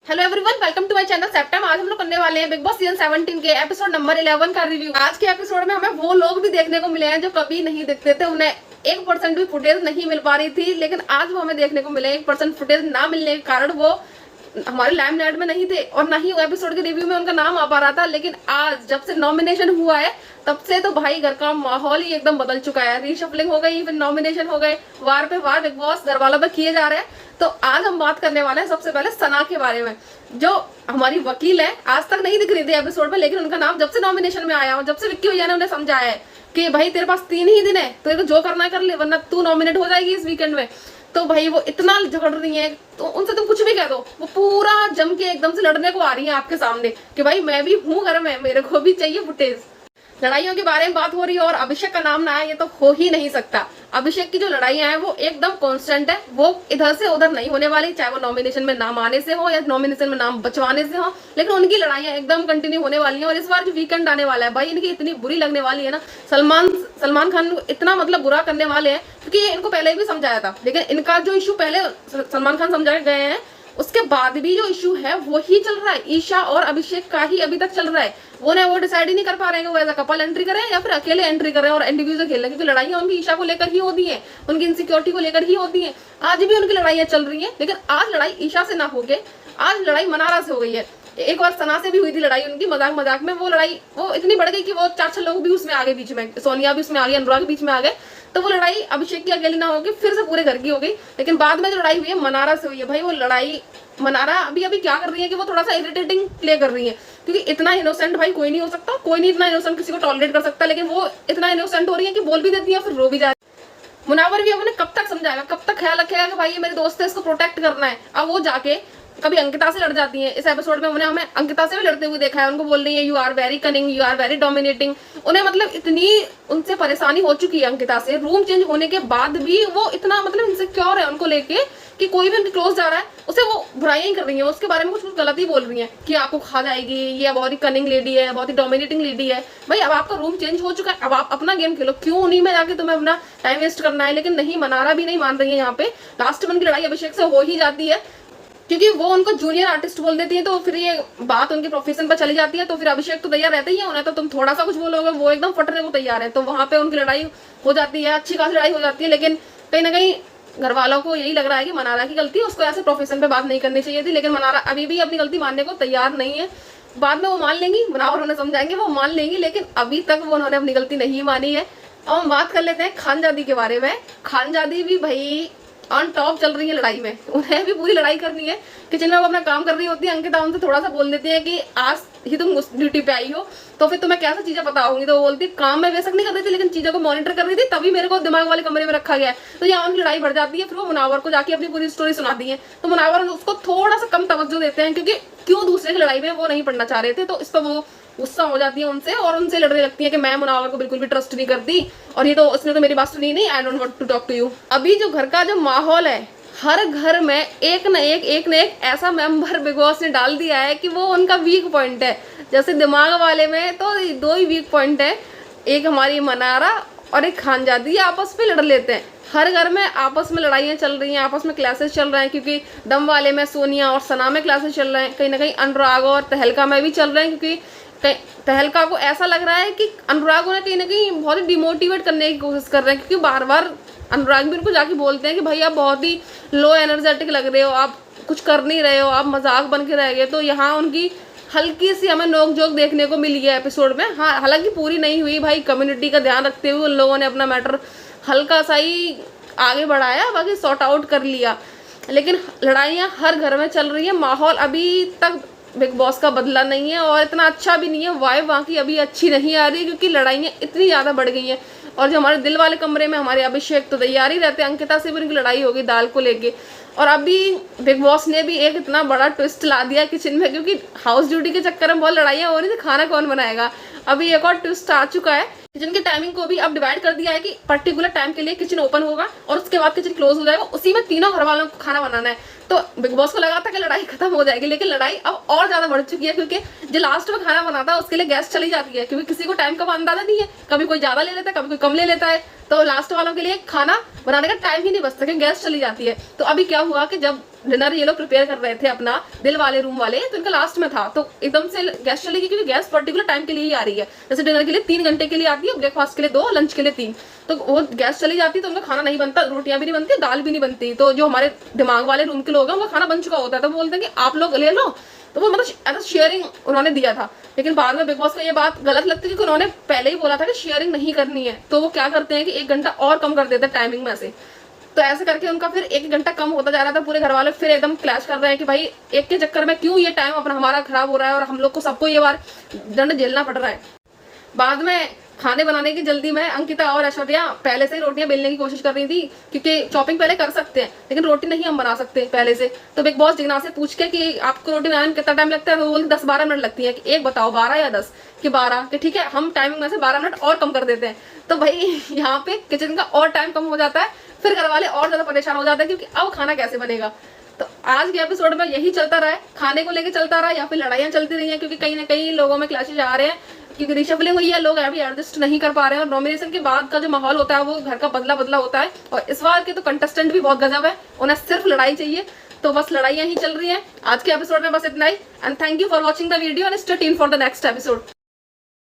Hello everyone, welcome to my channel सेप्टेम। आज हम लोग करने वाले हैं बिग बॉस सीजन 17 के एपिसोड नंबर 11 का रिव्यू। आज के एपिसोड में हमें वो लोग भी देखने को मिले हैं जो कभी नहीं दिखते थे, उन्हें 1% भी फुटेज नहीं मिल पा रही थी, लेकिन आज वो हमें देखने को मिले। 1% फुटेज ना मिलने के कारण वो हमारे लाइमलाइट में नहीं थे और ना ही एपिसोड के रिव्यू में उनका नाम आ पा रहा था। लेकिन आज जब से नॉमिनेशन हुआ है तब से तो भाई घर का माहौल ही एकदम बदल चुका है। रीशफलिंग हो गई, फिर नॉमिनेशन हो गए, वार पे वार बिग बॉस घर वालों पे किए जा रहे हैं। तो आज हम बात करने वाले हैं सबसे पहले सना के बारे में, जो हमारी वकील है। आज तक नहीं दिख रही थी एपिसोड में, लेकिन उनका नाम जब से नॉमिनेशन में आया और जब से विक्की भैया ने उन्हें समझाया है कि भाई तेरे पास 3 ही दिन है, तो ये तो जो करना है कर ले, वरना तू नॉमिनेट हो जाएगी इस वीकेंड में। तो भाई वो इतना झगड़ रही है, तो उनसे तुम कुछ भी कह दो, वो पूरा जम के एकदम से लड़ने को आ रही है आपके सामने कि भाई मैं भी हूँ घर में, मेरे को भी चाहिए फुटेज। लड़ाइयों के बारे में बात हो रही है और अभिषेक का नाम ना है, ये तो हो ही नहीं सकता। अभिषेक की जो लड़ाइयां हैं वो एकदम कांस्टेंट है, वो इधर से उधर नहीं होने वाली, चाहे वो नॉमिनेशन में नाम आने से हो या नॉमिनेशन में नाम बचवाने से हो, लेकिन उनकी लड़ाइयां एकदम कंटिन्यू होने वाली हैं। और इस बार जो वीकेंड आने वाला है भाई, इनकी इतनी बुरी लगने वाली है ना। सलमान खान इतना मतलब बुरा करने वाले हैं, क्योंकि इनको पहले भी समझाया था, लेकिन इनका जो इशू पहले सलमान खान समझा गए हैं, उसके बाद भी जो इशू है वो ही चल रहा है। ईशा और अभिषेक का ही अभी तक चल रहा है। वो डिसाइड ही नहीं कर पा रहे हैं कि वो एज अ कपल एंट्री करें या फिर अकेले एंट्री करें और इंडिविजुअल खेलें, क्योंकि लड़ाइयां उनकी ईशा को लेकर ही होती है, उनकी इनसिक्योरिटी को लेकर ही होती है। आज भी उनकी लड़ाइयां चल रही है, लेकिन आज लड़ाई ईशा से ना होके आज लड़ाई मनारा से हो गई है। एक बार सना से भी हुई थी लड़ाई उनकी, मजाक मजाक में वो लड़ाई वो इतनी बढ़ गई कि वो 4-6 लोग भी उसमें आगे, बीच में सोनिया भी उसमें आ गई, अनुराग बीच में आ गए। तो वो लड़ाई अभिषेक की अकेली ना होगी, फिर से पूरे घर की हो गई। लेकिन बाद में जो लड़ाई हुई है मनारा से हुई है। भाई वो लड़ाई मनारा अभी क्या कर रही है कि वो थोड़ा सा इरिटेटिंग प्ले कर रही है, क्योंकि इतना इनोसेंट भाई कोई नहीं हो सकता, कोई नहीं इतना इनोसेंट किसी को टॉलरेट कर सकता, लेकिन वो इतना इनोसेंट हो रही है कि बोल भी देती है फिर रो भी जा रही है। मुनावर भी अपने कब तक समझाएगा, कब तक ख्याल रखेगा कि भाई ये मेरे दोस्त है, इसको प्रोटेक्ट करना है। अब वो जाके कभी अंकिता से लड़ जाती है। इस एपिसोड में उन्हें हमें अंकिता से भी लड़ते हुए देखा है। उनको बोल रही है you are very cunning, you are very dominating. उन्हें मतलब इतनी उनसे परेशानी हो चुकी है अंकिता से, रूम चेंज होने के बाद भी वो इतना मतलब इनसिक्योर है उनको लेके कि कोई भी उनके क्लोज जा रहा है उसे वो बुराइयां ही कर रही है, उसके बारे में कुछ गलत ही बोल रही है कि आपको खा जाएगी, ये बहुत ही कनिंग लेडी है, बहुत ही डोमिनेटिंग लेडी है। भाई अब आपका रूम चेंज हो चुका है, अब आप अपना गेम खेलो, क्यों उन्हीं में जाके तुम्हें अपना टाइम वेस्ट करना है। लेकिन नहीं, मनारा भी नहीं मान रही है। यहाँ पे लास्ट में उनकी लड़ाई अभिषेक से हो ही जाती है, क्योंकि वो उनको जूनियर आर्टिस्ट बोल देती है, तो फिर ये बात उनके प्रोफेशन पर चली जाती है। तो फिर अभिषेक तो तैयार रहते ही है, उन्हें तो तुम थोड़ा सा कुछ बोलोगे वो एकदम फटने को तैयार है। तो वहां पे उनकी लड़ाई हो जाती है, अच्छी खासी लड़ाई हो जाती है। लेकिन कहीं ना कहीं घर वालों को यही लग रहा है कि मनारा की गलती है, उसको ऐसे प्रोफेशन पे बात नहीं करनी चाहिए थी। लेकिन मनारा अभी भी अपनी गलती मानने को तैयार नहीं है। बाद में वो मान लेंगी, मुनावर उन्हें समझाएंगे, वो मान लेंगी, लेकिन अभी तक वो उन्होंने अपनी गलती नहीं मानी है। अब हम बात कर लेते हैं खानजादी के बारे में। खानजादी भी भाई ऑन टॉप चल रही है लड़ाई में, उन्हें भी पूरी लड़ाई करनी है। किचन में वो अपना काम कर रही होती है, अंकिता उनसे थोड़ा सा बोल देती है कि आज ही तुम उस ड्यूटी पे आई हो, तो फिर तुम्हें कैसे चीजें पता होंगी। तो वो बोलती है काम में बेशक नहीं कर रही थी, लेकिन चीजों को मॉनिटर कर रही थी, तभी मेरे को दिमाग वाले कमरे में रखा गया है। तो यहाँ उनकी लड़ाई बढ़ जाती है। फिर वो मुनावर को जाके अपनी पूरी स्टोरी सुनाती है, तो मुनावर उसको थोड़ा सा कम तवज्जो देते हैं, क्योंकि क्यों दूसरे की लड़ाई में वो नहीं पढ़ना चाह रहे थे। तो इस पर वो गुस्सा हो जाती है उनसे और उनसे लड़ने लगती है कि मैं मुनावर को बिल्कुल भी ट्रस्ट नहीं करती, और ये तो उसने तो मेरी बात सुनी नहीं, I don't want to talk to you. अभी जो घर का जो माहौल है, हर घर में एक न एक ऐसा मेंबर बिग बॉस ने डाल दिया है कि वो उनका वीक पॉइंट है। जैसे दिमाग वाले में तो 2 ही वीक पॉइंट है, एक हमारी मनारा और एक खानजादी, आपस में लड़ लेते हैं। हर घर में आपस में लड़ाइयाँ चल रही हैं, आपस में क्लासेस चल रहे हैं, क्योंकि दम वाले में सोनिया और सना में क्लासेस चल रहे हैं, कहीं ना कहीं अनुराग और तहलका में भी चल रहे हैं, क्योंकि तहलका को ऐसा लग रहा है कि अनुराग उन्हें कहीं ना कहीं बहुत ही डिमोटिवेट करने की कोशिश कर रहे हैं, क्योंकि बार बार अनुराग भी उनको जाके बोलते हैं कि भाई आप बहुत ही लो एनर्जेटिक लग रहे हो, आप कुछ कर नहीं रहे हो, आप मजाक बन के रह गए। तो यहाँ उनकी हल्की सी हमें नोक जोक देखने को मिली है एपिसोड में। हाँ, हालांकि पूरी नहीं हुई भाई, कम्युनिटी का ध्यान रखते हुए उन लोगों ने अपना मैटर हल्का सा ही आगे बढ़ाया, बाकी सॉर्ट आउट कर लिया। लेकिन लड़ाइयाँ हर घर में चल रही है, माहौल अभी तक बिग बॉस का बदला नहीं है और इतना अच्छा भी नहीं है। वाइब वहाँ की अभी अच्छी नहीं आ रही है, क्योंकि लड़ाइयाँ इतनी ज़्यादा बढ़ गई हैं। और जो हमारे दिल वाले कमरे में हमारे अभिषेक तो तैयार ही रहते हैं, अंकिता से भी उनकी लड़ाई होगी दाल को लेके। और अभी बिग बॉस ने भी एक इतना बड़ा ट्विस्ट ला दिया किचन में, क्योंकि हाउस ड्यूटी के चक्कर में बहुत लड़ाइयाँ हो रही थी, खाना कौन बनाएगा। अभी एक और ट्विस्ट आ चुका है, किचन की टाइमिंग को भी अब डिवाइड कर दिया है कि पर्टिकुलर टाइम के लिए किचन ओपन होगा और उसके बाद किचन क्लोज हो जाएगा, उसी में तीनों घर वालों को खाना बनाना है। तो बिग बॉस को लगा था कि लड़ाई खत्म हो जाएगी, लेकिन लड़ाई अब और ज्यादा बढ़ चुकी है, क्योंकि जो लास्ट में खाना बनाता है उसके लिए गैस चली जाती है, क्योंकि किसी को टाइम का अंदाजा नहीं है, कभी कोई ज्यादा ले लेता है, कभी कोई कम ले लेता है। तो लास्ट वालों के लिए खाना बनाने का टाइम ही नहीं बचता, क्योंकि गैस चली जाती है। तो अभी क्या हुआ कि जब डिनर ये लोग प्रिपेयर कर रहे थे अपना दिल वाले रूम वाले, तो इनका लास्ट में था, तो एकदम से गैस चली गई, क्योंकि गैस पर्टिकुलर टाइम के लिए ही आ रही है। जैसे डिनर के लिए 3 घंटे के लिए आती है, ब्रेकफास्ट के लिए 2, लंच के लिए 3, तो वो गैस चली जाती तो उनका खाना नहीं बनता, रोटियां भी नहीं बनती, दाल भी नहीं बनती। तो जो हमारे दिमाग वाले रूम के लोग हैं उनका खाना बन चुका होता है, तो वो बोलते हैं कि आप लोग ले लो। तो वो मतलब एज शेयरिंग उन्होंने दिया था, लेकिन बाद में बिग बॉस को ये बात गलत लगती है, क्योंकि उन्होंने पहले ही बोला था कि शेयरिंग नहीं करनी है। तो वो क्या करते हैं कि 1 घंटा और कम कर देते हैं टाइमिंग में से, तो ऐसे करके उनका फिर 1 घंटा कम होता जा रहा था। पूरे घर वाले फिर एकदम क्लैश कर रहे हैं कि भाई एक के चक्कर में क्यों ये टाइम अपना हमारा खराब हो रहा है और हम लोग को सबको ये बार दंड झेलना पड़ रहा है। बाद में खाने बनाने की जल्दी में अंकिता और ऐश्वर्या पहले से ही रोटियां बेलने की कोशिश कर रही थी, क्योंकि चॉपिंग पहले कर सकते हैं लेकिन रोटी नहीं हम बना सकते पहले से। तो बिग बॉस जिग्ना से पूछ के कि आपको रोटी बनाने में कितना टाइम लगता है, तो बोलते 10-12 मिनट लगती है। कि एक बताओ 12 या 10, कि 12, कि ठीक है हम टाइमिंग में से 12 मिनट और कम कर देते हैं। तो भाई यहाँ पे किचन का और टाइम कम हो जाता है, फिर घर वाले और ज्यादा परेशान हो जाते हैं, क्योंकि अब खाना कैसे बनेगा। तो आज के एपिसोड में यही चलता रहा है, खाने को लेके चलता रहा, या फिर लड़ाइयां चलती रही हैं, क्योंकि कहीं ना कहीं लोगों में क्लैशेज आ रहे हैं, क्योंकि रिशफलिंग हुई है, लोग अभी एडजस्ट नहीं कर पा रहे हैं, और नॉमिनेशन के बाद का जो माहौल होता है वो घर का बदला बदला होता है। और इस बार के तो कंटेस्टेंट भी बहुत गजब है, उन्हें सिर्फ लड़ाई चाहिए, तो बस लड़ाइयां ही चल रही हैं। आज के एपिसोड में बस इतना ही, and thank you for watching the video and stay tuned for the next episode.